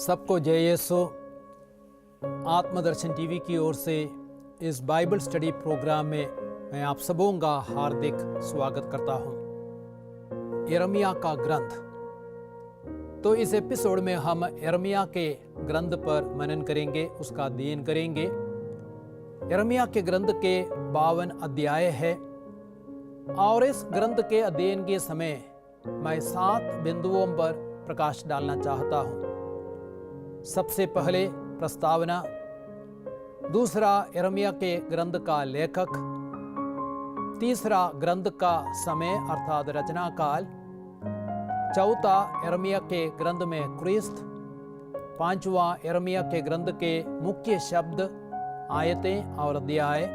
सबको जय यीशु। आत्मदर्शन टीवी की ओर से इस बाइबल स्टडी प्रोग्राम में मैं आप सबों का हार्दिक स्वागत करता हूं। यिर्मयाह का ग्रंथ। तो इस एपिसोड में हम यिर्मयाह के ग्रंथ पर मनन करेंगे, उसका अध्ययन करेंगे। यिर्मयाह के ग्रंथ के 52 अध्याय है और इस ग्रंथ के अध्ययन के समय मैं 7 बिंदुओं पर प्रकाश डालना चाहता हूं। सबसे पहले प्रस्तावना, दूसरा यिर्मयाह के ग्रंथ का लेखक, तीसरा ग्रंथ का समय अर्थात रचना काल, चौथा यिर्मयाह के ग्रंथ में क्रिस्त, पांचवा यिर्मयाह के ग्रंथ के मुख्य शब्द, आयतें और अध्याय,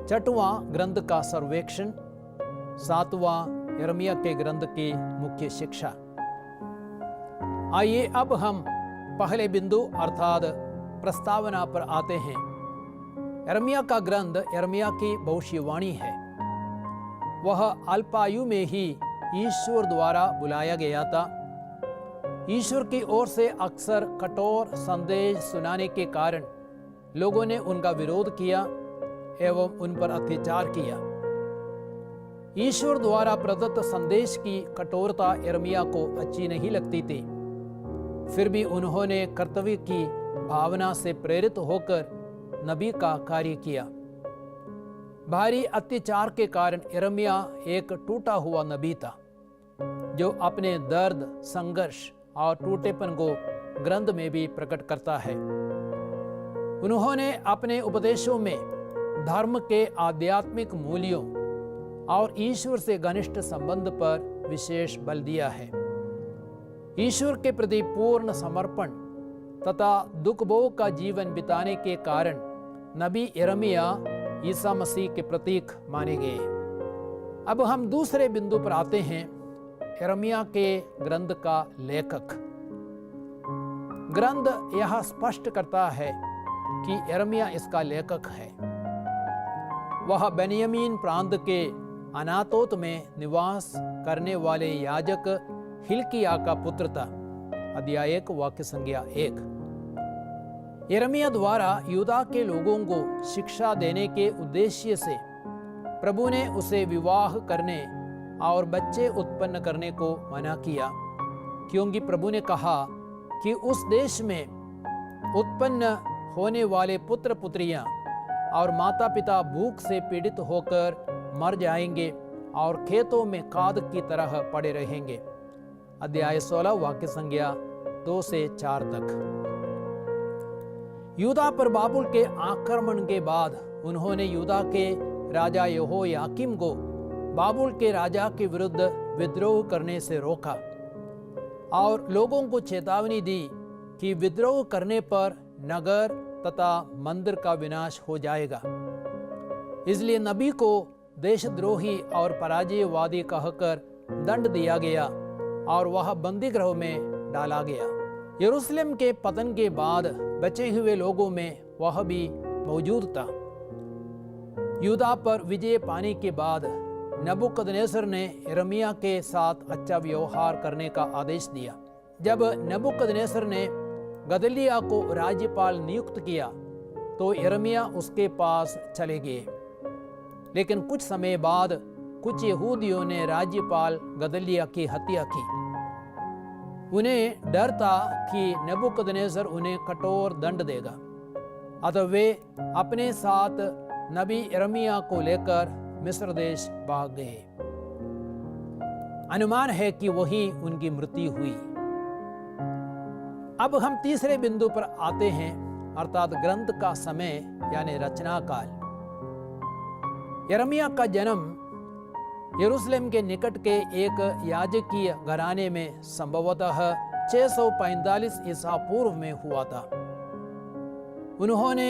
छठवां ग्रंथ का सर्वेक्षण, सातवां यिर्मयाह के ग्रंथ की मुख्य शिक्षा। आइए अब हम पहले बिंदु अर्थात प्रस्तावना पर आते हैं। यिर्मयाह का ग्रंथ यिर्मयाह की भविष्यवाणी है। वह अल्पायु में ही ईश्वर द्वारा बुलाया गया था। ईश्वर की ओर से अक्सर कठोर संदेश सुनाने के कारण लोगों ने उनका विरोध किया एवं उन पर अत्याचार किया। ईश्वर द्वारा प्रदत्त संदेश की कठोरता यिर्मयाह को अच्छी नहीं लगती थी। फिर भी उन्होंने कर्तव्य की भावना से प्रेरित होकर नबी का कार्य किया। भारी अत्याचार के कारण यिर्मयाह एक टूटा हुआ नबी था, जो अपने दर्द, संघर्ष और टूटेपन को ग्रंथ में भी प्रकट करता है। उन्होंने अपने उपदेशों में धर्म के आध्यात्मिक मूल्यों और ईश्वर से घनिष्ठ संबंध पर विशेष बल दिया है। ईश्वर के प्रति पूर्ण समर्पण तथा दुख भोग का जीवन बिताने के कारण नबी यिर्मयाह ईसा मसीह के प्रतीक माने गए। अब हम दूसरे बिंदु पर आते हैं, यिर्मयाह के ग्रंथ का लेखक। ग्रंथ यह स्पष्ट करता है कि यिर्मयाह इसका लेखक है। वह बेन्यामीन प्रांत के अनातोत में निवास करने वाले याजक हिल्किय्याह का पुत्र था। अध्याय 1 वाक्य संज्ञा 1। यिर्मयाह द्वारा यूदा के लोगों को शिक्षा देने के उद्देश्य से प्रभु ने उसे विवाह करने और बच्चे उत्पन्न करने को मना किया, क्योंकि प्रभु ने कहा कि उस देश में उत्पन्न होने वाले पुत्र पुत्रियां और माता पिता भूख से पीड़ित होकर मर जाएंगे और खेतों में खाद की तरह पड़े रहेंगे। अध्याय 16 वाक्य संज्ञा 2 से 4 तक। यूदा पर बाबुल के आक्रमण के बाद उन्होंने यूदा के राजा यहोयाकीम को बाबुल के राजा के विरुद्ध विद्रोह करने से रोका और लोगों को चेतावनी दी कि विद्रोह करने पर नगर तथा मंदिर का विनाश हो जाएगा। इसलिए नबी को देशद्रोही और पराजयवादी कहकर दंड दिया गया और वह बंदी गृह में डाला गया। यरूशलेम के पतन के बाद बचे हुए लोगों में वह भी मौजूद था। यूदा पर विजय पाने के बाद नबूकदनेस्सर ने यिर्मयाह के साथ अच्छा व्यवहार करने का आदेश दिया। जब नबूकदनेस्सर ने गदल्याह को राज्यपाल नियुक्त किया तो यिर्मयाह उसके पास चले गए। लेकिन कुछ समय बाद कुछ यहूदियों ने राज्यपाल गदल्याह की हत्या की। उन्हें डर था कि नबूकदनेस्सर उन्हें कठोर दंड देगा, अतः वे अपने साथ नबी यिर्मयाह को लेकर मिस्र देश भाग गए। अनुमान है कि वही उनकी मृत्यु हुई। अब हम तीसरे बिंदु पर आते हैं, अर्थात ग्रंथ का समय यानी रचना काल। यिर्मयाह का जन्म यरूशलेम के निकट के एक याजकीय घराने में संभवतः 645 ईसा पूर्व में हुआ था। उन्होंने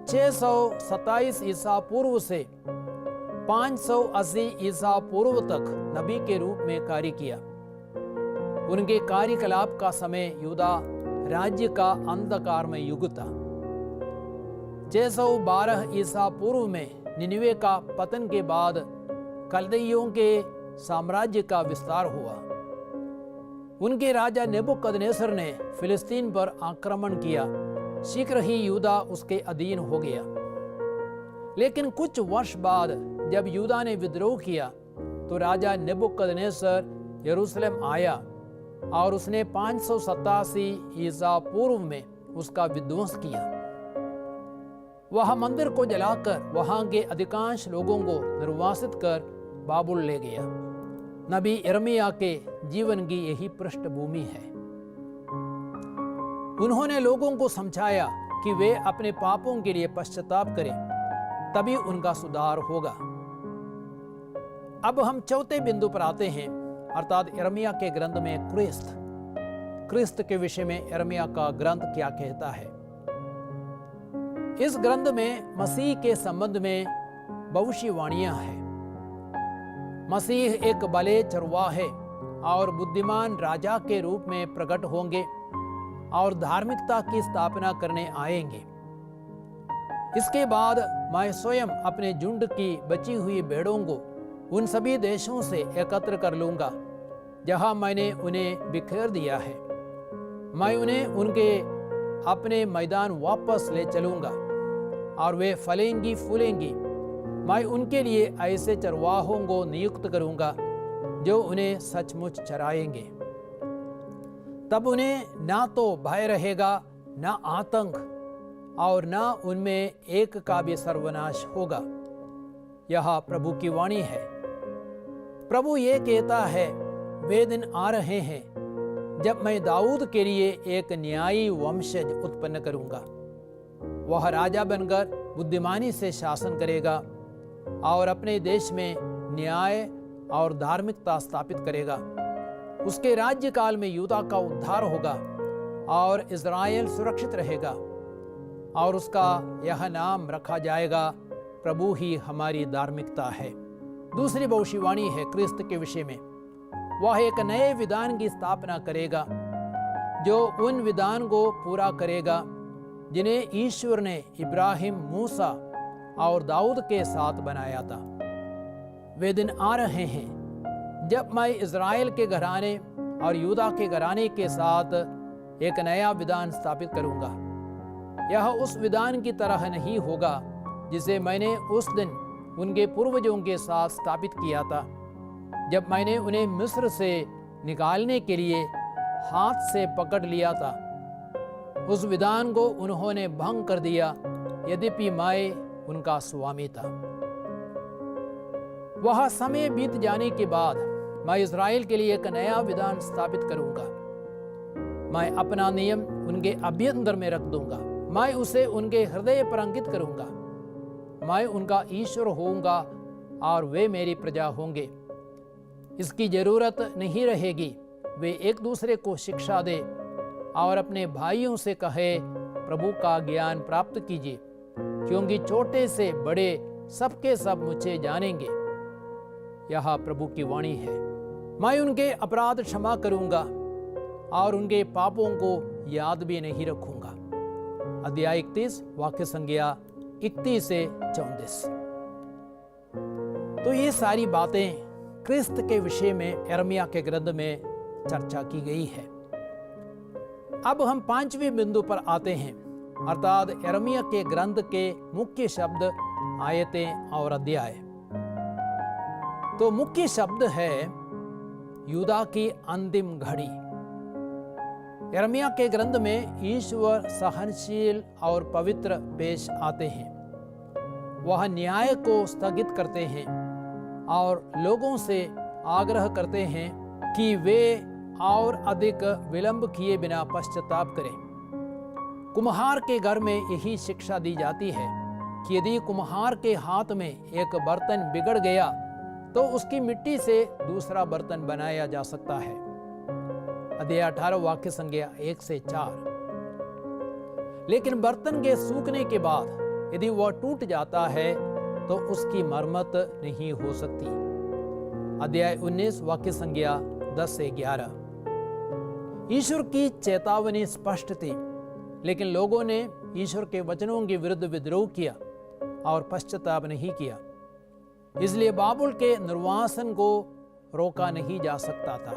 627 ईसा पूर्व से 580 ईसा पूर्व तक नबी के रूप में कार्य किया। उनके कार्यकलाप का समय यूदा राज्य का अंधकारमय युग था। 612 ईसा पूर्व में निनिवे का पतन के बाद कल्दियों के साम्राज्य का विस्तार हुआ। उनके राजा नेबुकदनेस्सर ने फिलिस्तीन पर आक्रमण किया। शीघ्र ही यूदा उसके अधीन हो गया। लेकिन कुछ वर्ष बाद जब यूदा ने विद्रोह किया तो राजा नेबुकदनेस्सर यरूशलेम आया और उसने 587 ईसा पूर्व में उसका विध्वंस किया। वह मंदिर को जलाकर वहां के अधिकांश लोगों को निर्वासित कर बाबुल ले गया। नबी यिर्मयाह के जीवन की यही पृष्ठभूमि है। उन्होंने लोगों को समझाया कि वे अपने पापों के लिए पश्चाताप करें, तभी उनका सुधार होगा। अब हम चौथे बिंदु पर आते हैं, अर्थात यिर्मयाह के ग्रंथ में क्रिस्त के विषय में यिर्मयाह का ग्रंथ क्या कहता है। इस ग्रंथ में मसीह के संबंध में भविष्यवाणियां हैं। मसीह एक भले चरवाहे और बुद्धिमान राजा के रूप में प्रकट होंगे और धार्मिकता की स्थापना करने आएंगे। इसके बाद मैं स्वयं अपने झुंड की बची हुई भेड़ों को उन सभी देशों से एकत्र कर लूंगा जहां मैंने उन्हें बिखेर दिया है। मैं उन्हें उनके अपने मैदान वापस ले चलूंगा और वे फलेंगी फूलेंगी। मैं उनके लिए ऐसे चरवाहों को नियुक्त करूंगा जो उन्हें सचमुच चराएंगे। तब उन्हें ना तो भय रहेगा, ना आतंक, और ना उनमें एक का भी सर्वनाश होगा। यह प्रभु की वाणी है। प्रभु ये कहता है, वे दिन आ रहे हैं जब मैं दाऊद के लिए एक न्यायी वंशज उत्पन्न करूंगा। वह राजा बनकर बुद्धिमानी से शासन करेगा और अपने देश में न्याय और धार्मिकता स्थापित करेगा। उसके राज्यकाल में यूदा का उद्धार होगा और इज़राइल सुरक्षित रहेगा और उसका यह नाम रखा जाएगा, प्रभु ही हमारी धार्मिकता है। दूसरी भविष्यवाणी है क्रिस्त के विषय में। वह एक नए विधान की स्थापना करेगा जो उन विधान को पूरा करेगा जिन्हें ईश्वर ने इब्राहिम, मूसा और दाऊद के साथ बनाया था। वे दिन आ रहे हैं जब मैं इज़राइल के घराने और यूदा के घराने के साथ एक नया विधान स्थापित करूंगा। यह उस विधान की तरह नहीं होगा जिसे मैंने उस दिन उनके पूर्वजों के साथ स्थापित किया था, जब मैंने उन्हें मिस्र से निकालने के लिए हाथ से पकड़ लिया था। उस विधान को उन्होंने भंग कर दिया, यद्यपि मैं उनका स्वामी था। वह समय बीत जाने के बाद मैं इज़राइल के लिए एक नया विधान स्थापित करूंगा। मैं अपना नियम उनके अभ्यंतर में रख दूंगा। मैं उसे उनके हृदय पर अंकित करूंगा। मैं उनका ईश्वर होऊंगा और वे मेरी प्रजा होंगे। इसकी जरूरत नहीं रहेगी वे एक दूसरे को शिक्षा दे और अपने भाइयों से कहे, प्रभु का ज्ञान प्राप्त कीजिए, क्योंकि छोटे से बड़े सबके सब मुझे जानेंगे। यह प्रभु की वाणी है। मैं उनके अपराध क्षमा करूंगा और उनके पापों को याद भी नहीं रखूंगा। अध्याय 31 वाक्य संज्ञा 31 से 34। तो ये सारी बातें क्रिस्त के विषय में यिर्मयाह के ग्रंथ में चर्चा की गई है। अब हम 5वें बिंदु पर आते हैं, अर्थात यिर्मयाह के ग्रंथ के मुख्य शब्द, आयतें और अध्याय। तो मुख्य शब्द है यूदा की अंतिम घड़ी। यिर्मयाह के ग्रंथ में ईश्वर सहनशील और पवित्र पेश आते हैं। वह न्याय को स्थगित करते हैं और लोगों से आग्रह करते हैं कि वे और अधिक विलंब किए बिना पश्चाताप करें। कुम्हार के घर में यही शिक्षा दी जाती है कि यदि कुम्हार के हाथ में एक बर्तन बिगड़ गया तो उसकी मिट्टी से दूसरा बर्तन बनाया जा सकता है। अध्याय 18 वाक्य संज्ञा 1 से 4। लेकिन बर्तन के सूखने के बाद यदि वह टूट जाता है तो उसकी मरम्मत नहीं हो सकती। अध्याय 19 वाक्य संज्ञा 10 से 11। ईश्वर की चेतावनी स्पष्ट थी, लेकिन लोगों ने ईश्वर के वचनों के विरुद्ध विद्रोह किया और पश्चाताप नहीं किया। इसलिए बाबुल के निर्वासन को रोका नहीं जा सकता था।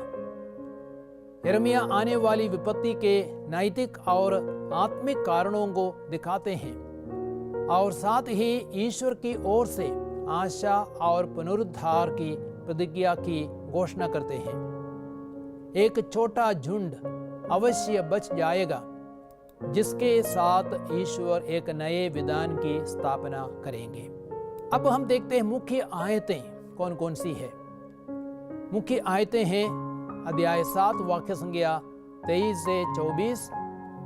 यिर्मयाह आने वाली विपत्ति के नैतिक और आत्मिक कारणों को दिखाते हैं और साथ ही ईश्वर की ओर से आशा और पुनरुद्धार की प्रतिज्ञा की घोषणा करते हैं। एक छोटा झुंड अवश्य बच जाएगा जिसके साथ ईश्वर एक नए विधान की स्थापना करेंगे। अब हम देखते हैं मुख्य आयतें कौन कौन सी है। मुख्य आयतें हैं अध्याय 7 वाक्य संख्या 23 से 24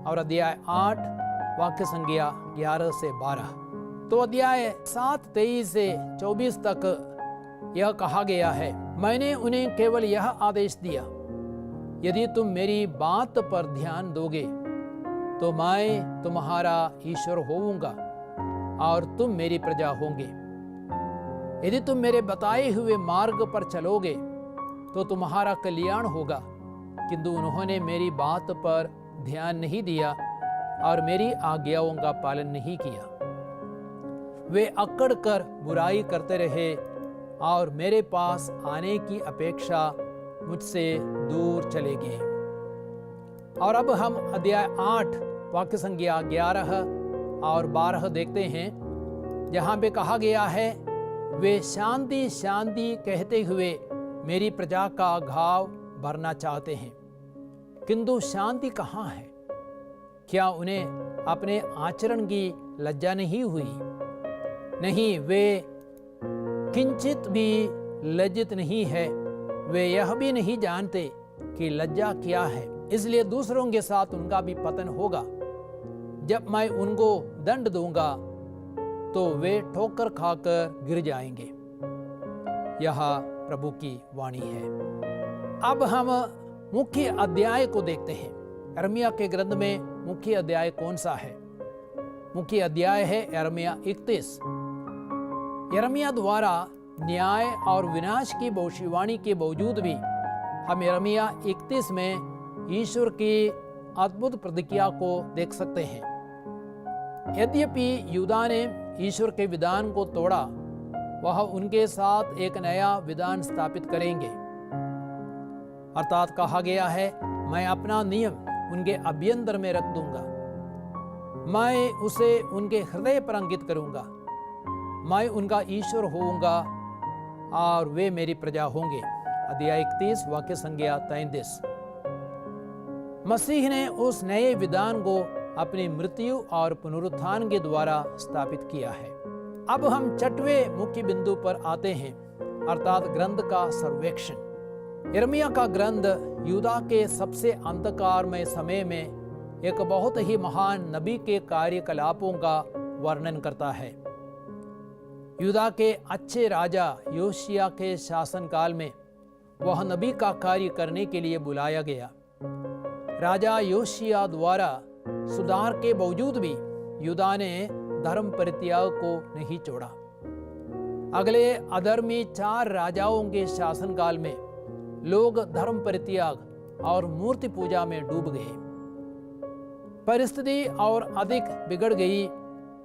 और अध्याय 8 वाक्य संख्या 11 से 12। तो अध्याय 7 23 से 24 तक यह कहा गया है, मैंने उन्हें केवल यह आदेश दिया, यदि तुम मेरी बात पर ध्यान दोगे तो मैं तुम्हारा ईश्वर होऊंगा और तुम मेरी प्रजा होंगे। यदि तुम मेरे बताए हुए मार्ग पर चलोगे तो तुम्हारा कल्याण होगा। किंतु उन्होंने मेरी बात पर ध्यान नहीं दिया और मेरी आज्ञाओं का पालन नहीं किया। वे अकड़ कर बुराई करते रहे और मेरे पास आने की अपेक्षा मुझसे दूर चले गए। और अब हम अध्याय 8 वाक्य संख्या 11 और 12 देखते हैं, जहां पे कहा गया है, वे शांति शांति कहते हुए मेरी प्रजा का घाव भरना चाहते हैं, किंतु शांति कहाँ है? क्या उन्हें अपने आचरण की लज्जा नहीं हुई? नहीं, वे किंचित भी लज्जित नहीं है। वे यह भी नहीं जानते कि लज्जा क्या है, इसलिए दूसरों के साथ उनका भी पतन होगा। जब मैं उनको दंड दूंगा तो वे ठोकर खाकर गिर जाएंगे। यह प्रभु की वाणी है। अब हम मुख्य अध्याय को देखते हैं। यिर्मयाह के ग्रंथ में मुख्य अध्याय कौन सा है? मुख्य अध्याय है यिर्मयाह 31। यिर्मयाह द्वारा न्याय और विनाश की भविष्यवाणी के बावजूद भी हम यिर्मयाह 31 में ईश्वर की अद्भुत प्रतिज्ञा को देख सकते हैं। यद्यपि यूदा ने ईश्वर के विधान को तोड़ा, वह उनके साथ एक नया विधान स्थापित करेंगे। अर्थात कहा गया है, मैं अपना नियम उनके अभ्यंतर में रख दूंगा, मैं उसे उनके हृदय पर अंकित करूंगा, मैं उनका ईश्वर होऊंगा और वे मेरी प्रजा होंगे। अध्याय 31 वाक्य संख्या 33। मसीह ने उस नए विधान को अपनी मृत्यु और पुनरुत्थान के द्वारा स्थापित किया है। अब हम छठवें मुख्य बिंदु पर आते हैं, अर्थात ग्रंथ का सर्वेक्षण। यिर्मयाह का ग्रंथ यूदा के सबसे अंधकारमय समय में एक बहुत ही महान नबी के कार्यकलापों का वर्णन करता है। यूदा के अच्छे राजा योशिय्याह के शासनकाल में वह नबी का कार्य करने के लिए बुलाया गया। राजा योशिय्याह द्वारा सुधार के बावजूद भी यूदा ने धर्म परित्याग को नहीं छोड़ा। अगले अधर्मी 4 राजाओं के शासनकाल में लोग धर्म परित्याग और मूर्ति पूजा में डूब गए। परिस्थिति और अधिक बिगड़ गई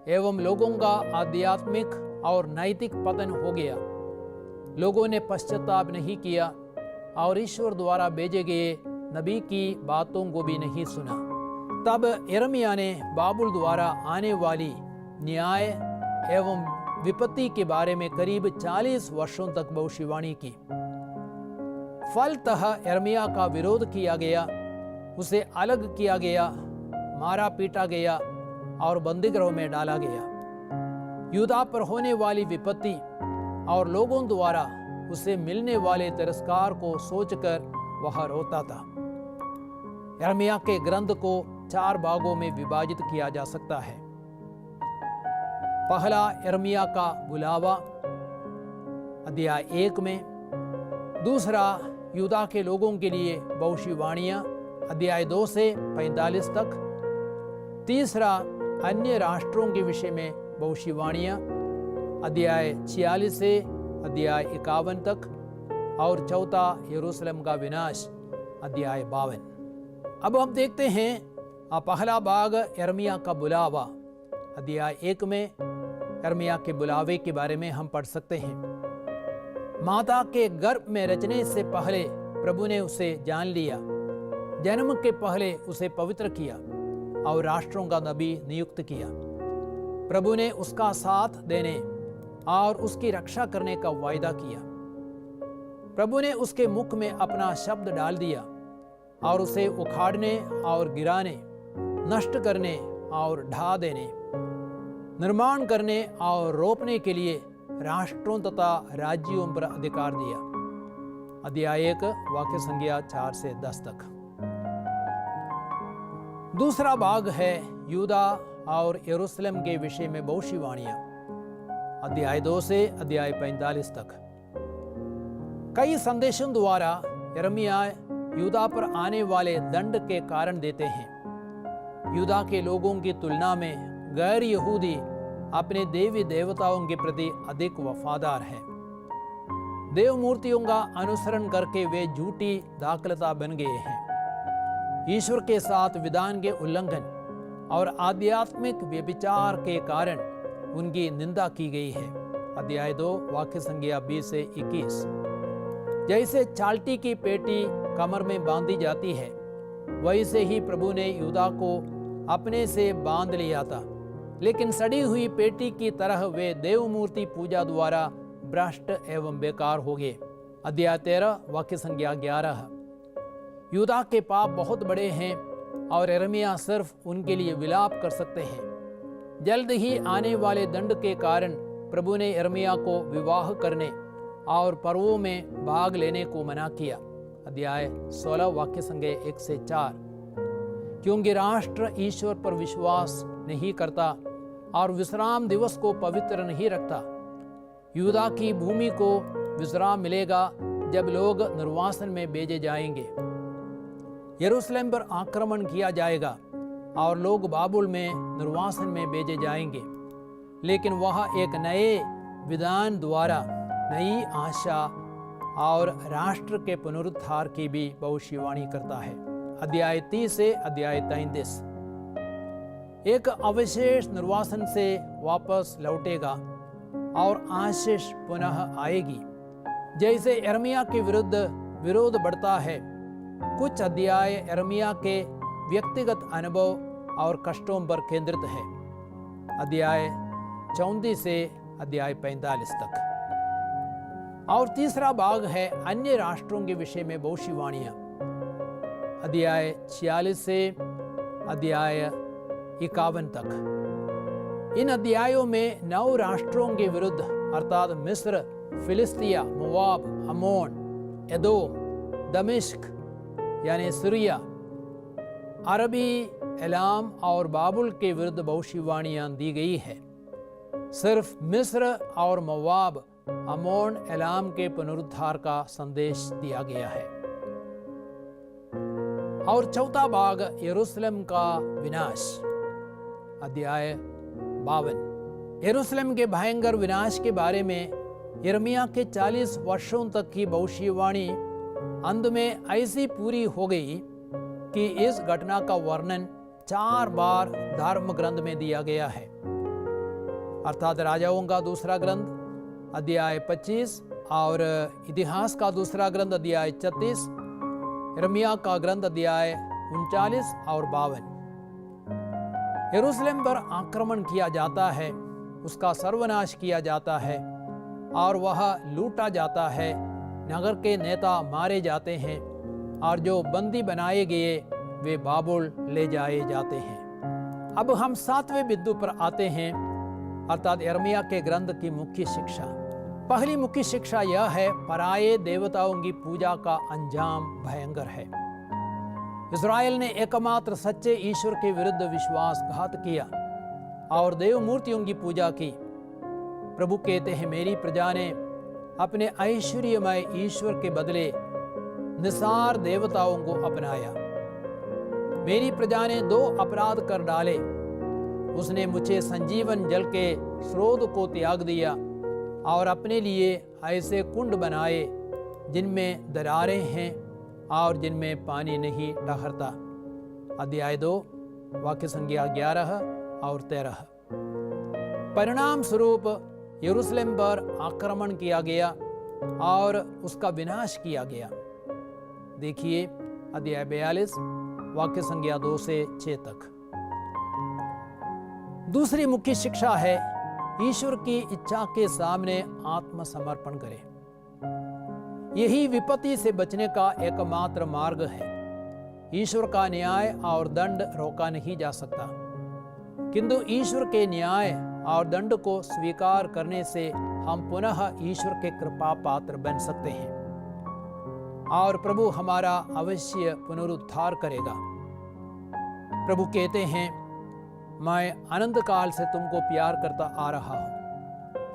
एवं लोगों का आध्यात्मिक और नैतिक पतन हो गया। लोगों ने पश्चाताप नहीं किया और ईश्वर द्वारा भेजे गए नबी की बातों को भी नहीं सुना। तब यिर्मयाह ने बाबुल द्वारा आने वाली न्याय एवं विपत्ति के बारे में करीब 40 वर्षों तक भविष्यवाणी की। फलतः यिर्मयाह का विरोध किया गया, उसे अलग किया गया, मारा पीटा गया और बंदीगृह में डाला गया। यूदा पर होने वाली विपत्ति और लोगों द्वारा उसे मिलने वाले तिरस्कार को सोचकर वह रोता था। यिर्मयाह के ग्रंथ को 4 भागों में विभाजित किया जा सकता है। पहला यिर्मयाह का बुलावा अध्याय 1 में, दूसरा यूदा के लोगों के लिए भविष्यवाणियां अध्याय 2 से 45 तक, तीसरा अन्य राष्ट्रों के विषय में भविष्यवाणियां अध्याय 46 से अध्याय 51 तक, और चौथा यरूशलेम का विनाश अध्याय 52। अब हम देखते हैं पहला भाग यिर्मयाह का बुलावा। अध्याय 1 में यिर्मयाह के बुलावे के बारे में हम पढ़ सकते हैं। माता के गर्भ में रचने से पहले प्रभु ने उसे जान लिया जन्म के पहले उसे पवित्र किया और राष्ट्रों का नबी नियुक्त किया। प्रभु ने उसका साथ देने और उसकी रक्षा करने का वायदा किया। प्रभु ने उसके मुख में अपना शब्द डाल दिया और उसे उखाड़ने और गिराने, नष्ट करने और ढा देने, निर्माण करने और रोपने के लिए राष्ट्रों तथा राज्यों पर अधिकार दिया। अध्याय 1 वाक्य संज्ञा 4 से 10 तक। दूसरा भाग है यूदा और यरूशलेम के विषय में भविष्यवाणियां, अध्याय 2 से अध्याय 45 तक। कई संदेशों द्वारा यिर्मयाह यूदा पर आने वाले दंड के कारण देते हैं। यूदा के लोगों की तुलना में गैर यहूदी अपने देवी देवताओं के प्रति अधिक वफादार हैं। देव मूर्तियों का अनुसरण करके वे झूठी दाखलता बन गए हैं। ईश्वर के साथ विधान के उल्लंघन और आध्यात्मिक व्यभिचार के कारण उनकी निंदा की गई है। अध्याय 2 वाक्य संज्ञा 20 से 21। जैसे चाल्टी की पेटी कमर में बांधी जाती है, वैसे ही प्रभु ने यूदा को अपने से बांध लिया था, लेकिन सड़ी हुई पेटी की तरह वे देव मूर्ति पूजा द्वारा भ्रष्ट एवं बेकार हो गए। अध्याय 13 वाक्य संज्ञा 11। यूदा के पाप बहुत बड़े हैं और यिर्मयाह सिर्फ उनके लिए विलाप कर सकते हैं। जल्द ही आने वाले दंड के कारण प्रभु ने यिर्मयाह को विवाह करने और पर्वों में भाग लेने को मना किया। अध्याय 16 वाक्य संज्ञा 1 से 4। क्योंकि राष्ट्र ईश्वर पर विश्वास नहीं करता और विश्राम दिवस को पवित्र नहीं रखता। यूदा की भूमि को विश्राम मिलेगा जब लोग निर्वासन में भेजे जाएंगे। यरूशलेम पर आक्रमण किया जाएगा और लोग बाबुल में निर्वासन में भेजे जाएंगे, लेकिन वह एक नए विधान द्वारा नई आशा और राष्ट्र के पुनरुद्धार की भी भविष्यवाणी करता है। अध्याय 30 से अध्याय 33। एक अवशेष निर्वासन से वापस लौटेगा और आशीष पुनः आएगी। जैसे यिर्मयाह के विरुद्ध विरोध बढ़ता है, कुछ अध्याय यिर्मयाह के व्यक्तिगत अनुभव और कष्टों पर केंद्रित है। अध्याय 34 से अध्याय 45 तक। और तीसरा भाग है अन्य राष्ट्रों के विषय में भविष्यवाणियां, अध्याय 46 से अध्याय 51 तक। इन अध्यायों में 9 राष्ट्रों के विरुद्ध अर्थात मिस्र, फिलिस्तिया, मोवाब, अमोन, एदोम, दमिश्क यानी सीरिया, अरबी, एलाम और बाबुल के विरुद्ध भविष्यवाणियां दी गई है। सिर्फ मिस्र और मोवाब, अमोन, एलाम के पुनरुद्धार का संदेश दिया गया है। और चौथा भाग यरूशलेम का विनाश, अध्याय 52। यरूशलेम के भयंकर विनाश के बारे में यिर्मयाह के 40 वर्षों तक की भविष्यवाणी अंत में ऐसी पूरी हो गई कि इस घटना का वर्णन 4 बार धर्म ग्रंथ में दिया गया है, अर्थात राजाओं का दूसरा ग्रंथ अध्याय 25 और इतिहास का दूसरा ग्रंथ अध्याय 36, यिर्मयाह का ग्रंथ अध्याय 39 और 52। यरूशलेम पर आक्रमण किया जाता है, उसका सर्वनाश किया जाता है और वह लूटा जाता है। नगर के नेता मारे जाते हैं और जो बंदी बनाए गए वे बाबुल ले जाए जाते हैं। अब हम 7वें बिंदु पर आते हैं, अर्थात यिर्मयाह के ग्रंथ की मुख्य शिक्षा। पहली मुख्य शिक्षा यह है, पराये देवताओं की पूजा का अंजाम भयंकर है। इस्राएल ने एकमात्र सच्चे ईश्वर के विरुद्ध विश्वासघात किया और देव मूर्तियों की पूजा की। प्रभु कहते हैं, मेरी प्रजा ने अपने ऐश्वर्यमय ईश्वर के बदले निसार देवताओं को अपनाया। मेरी प्रजा ने 2 अपराध कर डाले। उसने मुझे संजीवन जल के स्रोत को त्याग दिया और अपने लिए ऐसे कुंड बनाए जिनमें दरारें हैं और जिनमें पानी नहीं ठहरता। अध्याय 2 वाक्य संज्ञा 11 और 13। परिणाम स्वरूप यरूशलेम पर आक्रमण किया गया और उसका विनाश किया गया। देखिए, अध्याय 42 वाक्य संज्ञा 2 से 6 तक। दूसरी मुख्य शिक्षा है ईश्वर की इच्छा के सामने आत्मसमर्पण करें। यही विपत्ति से बचने का एकमात्र मार्ग है। ईश्वर का न्याय और दंड रोका नहीं जा सकता, किंतु ईश्वर के न्याय और दंड को स्वीकार करने से हम पुनः ईश्वर के कृपा पात्र बन सकते हैं और प्रभु हमारा अवश्य पुनरुद्धार करेगा। प्रभु कहते हैं, मैं अनंत काल से तुमको प्यार करता आ रहा हूं,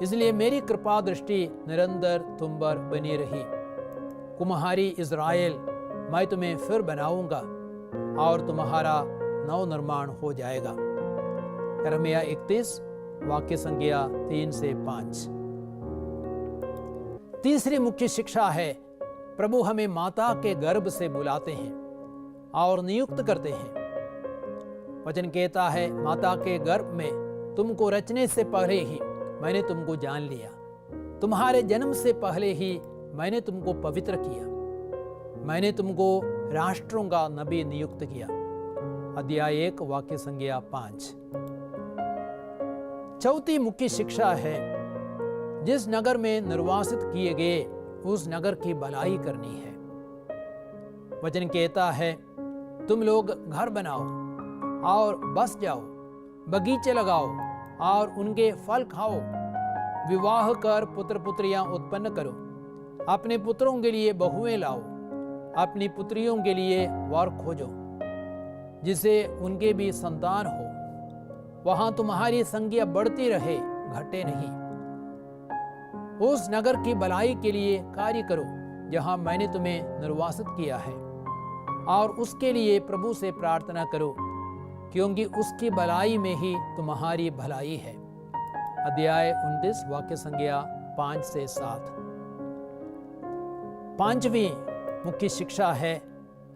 इसलिए मेरी कृपा दृष्टि निरंतर तुम पर बनी रही। कुम्हारी इज़राइल, मैं तुम्हें फिर बनाऊंगा और तुम्हारा नव निर्माण हो जाएगा। यिर्मयाह 31 वाक्य संज्ञा 3 से 5। तीसरी मुख्य शिक्षा है प्रभु हमें माता के गर्भ से बुलाते हैं और नियुक्त करते हैं। वचन कहता है, माता के गर्भ में तुमको रचने से पहले ही मैंने तुमको जान लिया, तुम्हारे जन्म से पहले ही मैंने तुमको पवित्र किया, मैंने तुमको राष्ट्रों का नबी नियुक्त किया। अध्याय 1 वाक्य संज्ञा 5। चौथी मुख्य शिक्षा है जिस नगर में निर्वासित किए गए उस नगर की भलाई करनी है। वचन कहता है, तुम लोग घर बनाओ और बस जाओ, बगीचे लगाओ और उनके फल खाओ, विवाह कर पुत्र पुत्रियां उत्पन्न करो, अपने पुत्रों के लिए बहुएं लाओ, अपनी पुत्रियों के लिए वर खोजो, जिसे उनके भी संतान हो। वहां तुम्हारी संख्या बढ़ती रहे, घटे नहीं। उस नगर की भलाई के लिए कार्य करो जहां मैंने तुम्हें निर्वासित किया है, और उसके लिए प्रभु से प्रार्थना करो, क्योंकि उसकी भलाई में ही तुम्हारी भलाई है। अध्याय 29 वाक्य संज्ञा 5 से 7। पांचवी मुख्य शिक्षा है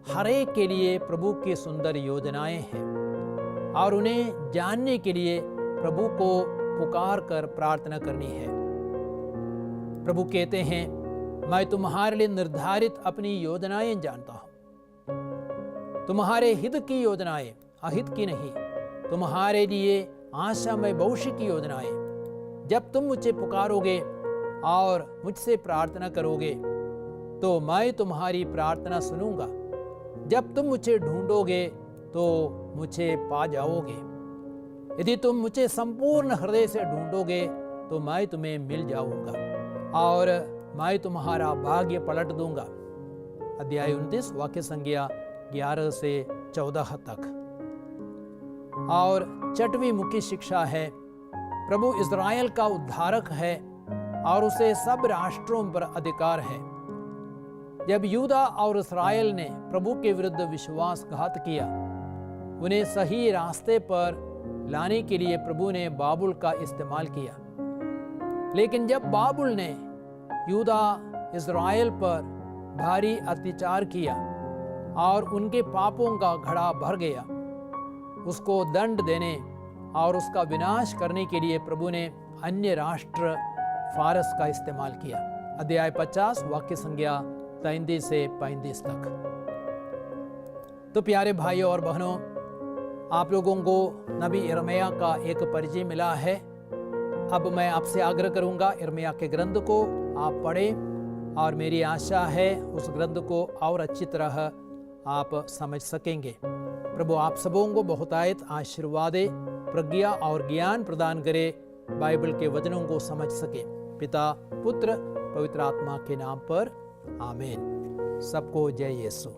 हर एक के लिए प्रभु की सुंदर योजनाएं हैं और उन्हें जानने के लिए प्रभु को पुकार कर प्रार्थना करनी है। प्रभु कहते हैं, मैं तुम्हारे लिए निर्धारित अपनी योजनाएं जानता हूं, तुम्हारे हित की योजनाएं, अहित की नहीं, तुम्हारे लिए आशामय भविष्य की योजनाएं। जब तुम मुझे पुकारोगे और मुझसे प्रार्थना करोगे तो मैं तुम्हारी प्रार्थना सुनूंगा। जब तुम मुझे ढूंढोगे तो मुझे पा जाओगे। यदि तुम मुझे संपूर्ण हृदय से ढूंढोगे तो मैं तुम्हें मिल जाऊंगा और मैं तुम्हारा भाग्य पलट दूंगा। अध्याय 29 वाक्य संज्ञा 11 से 14 तक। और छठवीं मुख्य शिक्षा है प्रभु इज़राइल का उद्धारक है और उसे सब राष्ट्रों पर अधिकार है। जब यूदा और इस्राएल ने प्रभु के विरुद्ध विश्वासघात किया, उन्हें सही रास्ते पर लाने के लिए प्रभु ने बाबुल का इस्तेमाल किया। लेकिन जब बाबुल ने यूदा इज़राइल पर भारी अत्याचार किया और उनके पापों का घड़ा भर गया, उसको दंड देने और उसका विनाश करने के लिए प्रभु ने अन्य राष्ट्र फारस का इस्तेमाल किया। अध्याय 50 वाक्य संज्ञा 33 से 35 तक। तो प्यारे भाइयों और बहनों, आप लोगों को नबी यिर्मयाह का एक परिचय मिला है। अब मैं आपसे आग्रह करूंगा, यिर्मयाह के ग्रंथ को आप पढ़ें और मेरी आशा है उस ग्रंथ को और अच्छी तरह आप समझ सकेंगे। प्रभु आप सबों को बहुतायत आशीर्वाद, प्रज्ञा और ज्ञान प्रदान करे, बाइबल के वचनों को समझ सके। पिता, पुत्र, पवित्र आत्मा के नाम पर आमीन। सबको जय यीशु।